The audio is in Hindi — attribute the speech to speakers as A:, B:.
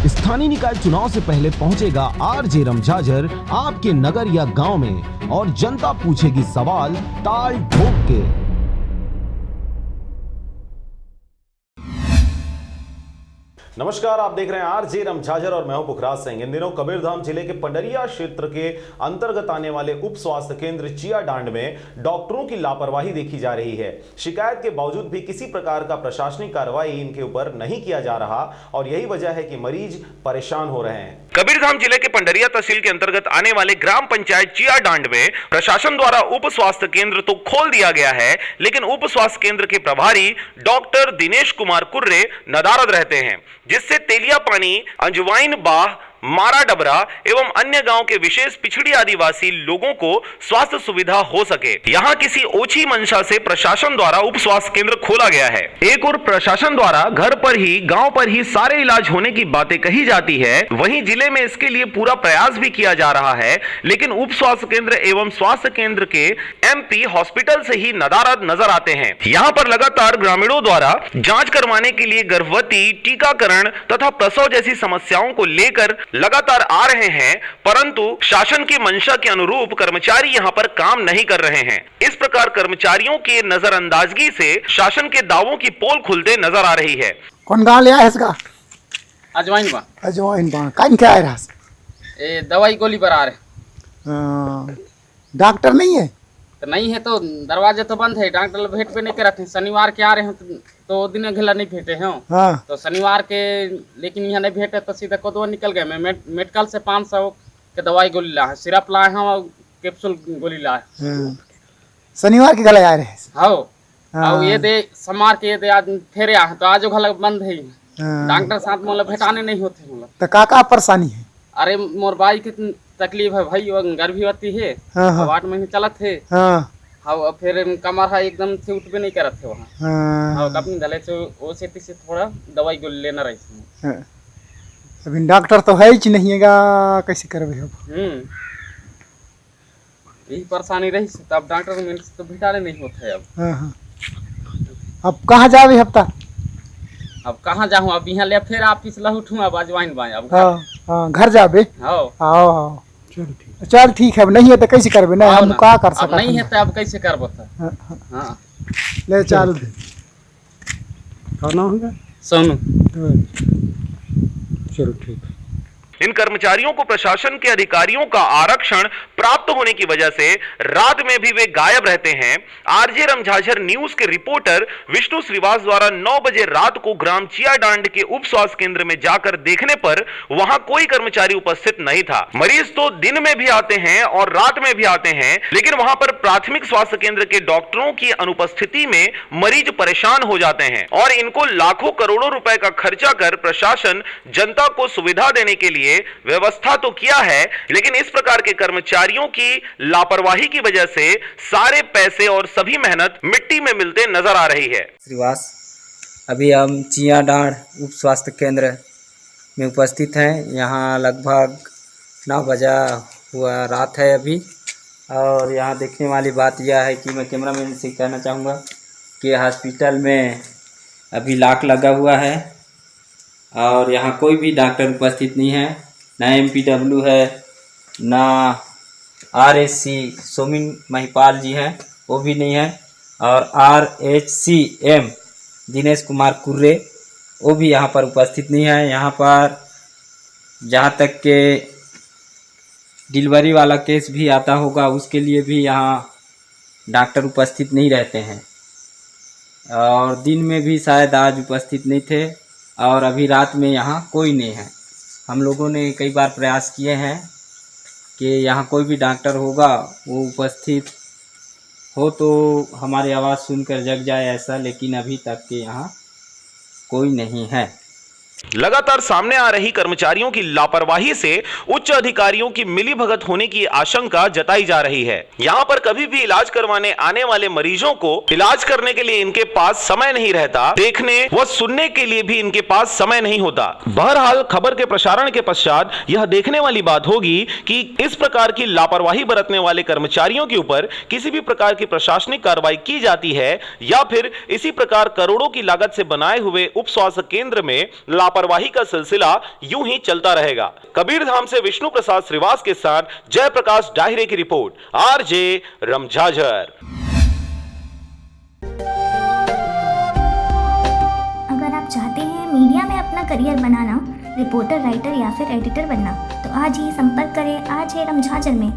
A: स्थानीय निकाय चुनाव से पहले पहुंचेगा आरजे रमझाझर आपके नगर या गांव में और जनता पूछेगी सवाल ताल ठोक के। नमस्कार, आप देख रहे हैं आरजे रमझाझर और मैं हूं पुखराज सिंह। इन दिनों कबीरधाम जिले के पंडरिया क्षेत्र के अंतर्गत आने वाले उप स्वास्थ्य केंद्र चियाडांड में डॉक्टरों की लापरवाही देखी जा रही है। शिकायत के बावजूद भी किसी प्रकार का प्रशासनिक कार्रवाई इनके ऊपर नहीं किया जा रहा और यही वजह है कि मरीज परेशान हो रहे हैं। कबीरधाम जिले के पंडरिया तहसील के अंतर्गत आने वाले ग्राम पंचायत चियाडांड में प्रशासन द्वारा उप स्वास्थ्य केंद्र तो खोल दिया गया है, लेकिन उप स्वास्थ्य केंद्र के प्रभारी डॉक्टर दिनेश कुमार कुर्रे नदारद रहते हैं, जिससे तेलिया पानी, अंजवाइन बाह, मारा डबरा एवं अन्य गांव के विशेष पिछड़ी आदिवासी लोगों को स्वास्थ्य सुविधा हो सके। यहां किसी ओछी मंशा से प्रशासन द्वारा उप स्वास्थ्य केंद्र खोला गया है। एक और प्रशासन द्वारा घर पर ही, गांव पर ही सारे इलाज होने की बातें कही जाती है, वहीं जिले में इसके लिए पूरा प्रयास भी किया जा रहा है, लेकिन उप स्वास्थ्य केंद्र एवं स्वास्थ्य केंद्र के एमपी हॉस्पिटल से ही नदारद नजर आते हैं। यहाँ पर लगातार ग्रामीणों द्वारा जांच करवाने के लिए गर्भवती, टीकाकरण तथा प्रसव जैसी समस्याओं को लेकर लगातार आ रहे हैं, परंतु शासन की मंशा के अनुरूप कर्मचारी यहां पर काम नहीं कर रहे हैं। इस प्रकार कर्मचारियों के नजरअंदाजगी से शासन के दावों की पोल खुलते नजर आ रही है।
B: कौन गाँव लिया है इसका?
C: अजवाइन बा।
B: अजवाइन बा। काइन क्या आ रहा है?
C: ये दवाई गोली पर आ रहे।
B: डॉक्टर नहीं है?
C: तो नहीं है तो दरवाजे तो बंद है, डॉक्टर भेंट पे नहीं करते हैं। शनिवार के आ रहे हैं तो दिन घेला नहीं भेंटे हैं।
B: हाँ।
C: तो शनिवार के लेकिन यहाँ नहीं भेंटे तो सीधा कोदवा निकल गए। मैं मेडिकल से 500 के दवाई गोली ला है, सिरप लाए हैं और कैप्सूल गोली ला है।
B: शनिवार के गले आ रहे हैं?
C: हाँ। ये दे समार के ये दे आज फेरे आ तो आज घर बंद है। डॉक्टर साथ मतलब भेटाने नहीं होते मतलब।
B: तो का परेशानी है?
C: अरे मोर बाई की तकलीफ है भाई, गर्भवती है।
B: हाँ।
C: 8 महीने चलत है।
B: हाँ।
C: हाँ, फिर कमर है एकदम से उठ भी नहीं करत थे वहाँ।
B: हाँ।
C: अपनी दले से वो से थोड़ा दवाई गोली लेना रही।
B: अभी डॉक्टर तो है ही नहीं है, कैसे करबे अब?
C: यही परेशानी रही तो अब डॉक्टर मेरे से तो भेटाने नहीं होते अब।
B: हाँ। अब कहाँ जावे हफ्ता?
C: अब कहाँ जाऊँ? अब यहाँ ले फिर आप पिछला उठूँ अब अजवाइन बाएं अब।
B: हाँ, घर जाबे।
C: हाँ।
B: चल ठीक है। अब नहीं है तो कैसे करबे? नहीं हम का कर सकते?
C: नहीं है तो अब कैसे करबो? हाँ।
B: ले चल। खाना होगा
C: सोनू।
B: चलो ठीक।
A: इन कर्मचारियों को प्रशासन के अधिकारियों का आरक्षण प्राप्त होने की वजह से रात में भी वे गायब रहते हैं। आरजे रमझाझर न्यूज के रिपोर्टर विष्णु श्रीवास द्वारा 9 बजे रात को ग्राम चियाडांड के उप स्वास्थ्य केंद्र में जाकर देखने पर वहां कोई कर्मचारी उपस्थित नहीं था। मरीज तो दिन में भी आते हैं और रात में भी आते हैं, लेकिन वहां पर प्राथमिक स्वास्थ्य केंद्र के डॉक्टरों की अनुपस्थिति में मरीज परेशान हो जाते हैं और इनको लाखों करोड़ों रुपए का खर्चा कर प्रशासन जनता को सुविधा देने के लिए व्यवस्था तो किया है, लेकिन इस प्रकार के कर्मचारियों की लापरवाही की वजह से सारे पैसे और सभी मेहनत मिट्टी में मिलते नजर आ रही है।
D: श्रीवास, अभी हम चियाडांड उप स्वास्थ्य केंद्र में उपस्थित हैं। यहाँ लगभग 9 बजा हुआ रात है अभी, और यहाँ देखने वाली बात यह है कि मैं कैमरामैन से कहना चाहूँगा कि हॉस्पिटल में अभी लॉक लगा हुआ है और यहाँ कोई भी डॉक्टर उपस्थित नहीं है। ना एमपीडब्ल्यू है, ना आरएससी सोमिन महिपाल जी हैं, वो भी नहीं है, और आरएचसीएम दिनेश कुमार कुर्रे वो भी यहाँ पर उपस्थित नहीं है। यहाँ पर जहाँ तक के डिलीवरी वाला केस भी आता होगा उसके लिए भी यहाँ डॉक्टर उपस्थित नहीं रहते हैं, और दिन में भी शायद आज उपस्थित नहीं थे, और अभी रात में यहाँ कोई नहीं है। हम लोगों ने कई बार प्रयास किए हैं कि यहाँ कोई भी डॉक्टर होगा वो उपस्थित हो तो हमारी आवाज़ सुनकर जग जाए ऐसा, लेकिन अभी तक के यहाँ कोई नहीं है।
A: लगातार सामने आ रही कर्मचारियों की लापरवाही से उच्च अधिकारियों की मिलीभगत होने की आशंका जताई जा रही है। यहाँ पर कभी भी इलाज करवाने आने वाले मरीजों को इलाज करने के लिए इनके पास समय नहीं रहता, देखने व सुनने के लिए भी इनके पास समय नहीं होता। बहरहाल खबर के प्रसारण के पश्चात यह देखने वाली बात होगी कि इस प्रकार की लापरवाही बरतने वाले कर्मचारियों के ऊपर किसी भी प्रकार की प्रशासनिक कार्रवाई की जाती है या फिर इसी प्रकार करोड़ों की लागत से बनाए हुए उप स्वास्थ्य केंद्र में लापरवाही का सिलसिला यूं ही चलता रहेगा। कबीरधाम से विष्णु प्रसाद श्रीवास के साथ जयप्रकाश डाहिरे की रिपोर्ट, आरजे रमझाझर।
E: अगर आप चाहते हैं मीडिया में अपना करियर बनाना, रिपोर्टर, राइटर या फिर एडिटर बनना, तो आज ही संपर्क करें आरजे रमझाझर में।